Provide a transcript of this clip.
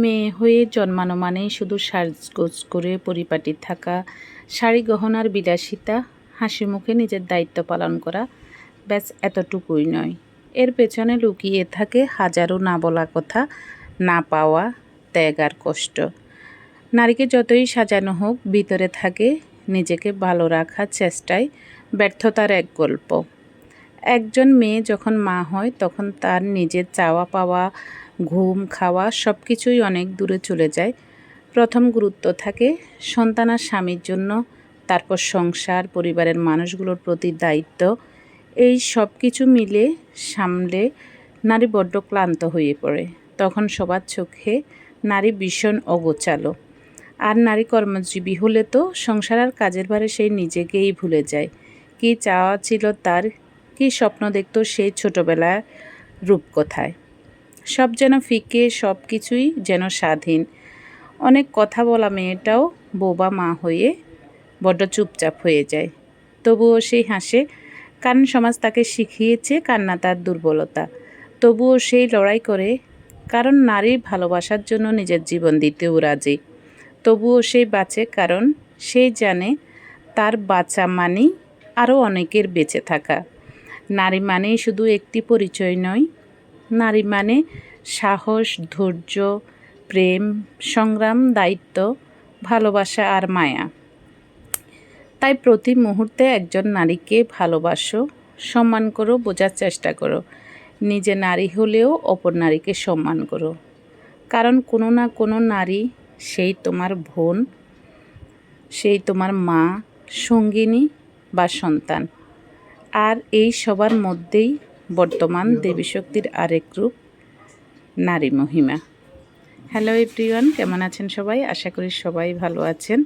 মেয়ে হয়ে জন্মানো মানেই শুধু সাজগোজ করে পরিপাটি থাকা, শাড়ি গহনার বিলাসিতা, হাসি মুখে নিজের দায়িত্ব পালন করা, ব্যাস এতটুকুই নয়। এর পেছনে লুকিয়ে থাকে হাজারো না বলা কথা, না পাওয়া, ত্যাগ আর কষ্ট। নারীকে যতই সাজানো হোক, ভিতরে থাকে নিজেকে ভালো রাখার চেষ্টায় ব্যর্থতার এক গল্প। একজন মেয়ে যখন মা হয় তখন তার নিজের চাওয়া পাওয়া, ঘুম, খাওয়া সব কিছুই অনেক দূরে চলে যায়। প্রথম গুরুত্ব থাকে সন্তান আর স্বামীর জন্য, তারপর সংসার, পরিবারের মানুষগুলোর প্রতি দায়িত্ব। এই সব কিছু মিলে সামলে নারী বড্ড ক্লান্ত হয়ে পড়ে। তখন সবার চোখে নারী ভীষণ অগোছালো। আর নারী কর্মজীবী হলে তো সংসার আর কাজের ভারে সেই নিজেকেই ভুলে যায়। কী চাওয়া ছিল তার, কী স্বপ্ন দেখত সেই ছোটোবেলার রূপকথায়। সব যেন ফিকে, সব কিছুই যেন স্বাধীন। অনেক কথা বলা মেয়েটাও বোবা মা হয়ে বড্ড চুপচাপ হয়ে যায়। তবুও সেই হাসে, কারণ সমাজ তাকে শিখিয়েছে কান্না তার দুর্বলতা। তবুও সেই লড়াই করে, কারণ নারীর ভালোবাসার জন্য নিজের জীবন দিতেও রাজি। তবুও সেই বাঁচে, কারণ সেই জানে তার বাঁচা মানেই আরও অনেকের বেঁচে থাকা। নারী মানেই শুধু একটি পরিচয় নয়, নারী মানে সাহস, ধৈর্য, প্রেম, সংগ্রাম, দায়িত্ব, ভালোবাসা আর মায়া। তাই প্রতি মুহূর্তে একজন নারীকে ভালোবাসো, সম্মান করো, বোঝার চেষ্টা করো। নিজে নারী হলেও অপর নারীকে সম্মান করো, কারণ কোনো না কোনো নারী, সেই তোমার বোন, সেই তোমার মা, সঙ্গিনী বা সন্তান। আর এই সবার মধ্যেই বর্তমান দেবী শক্তির আরেক রূপ, নারী মহিমা। হ্যালো এভরিওয়ান, কেমন আছেন সবাই? আশা করি সবাই ভালো আছেন।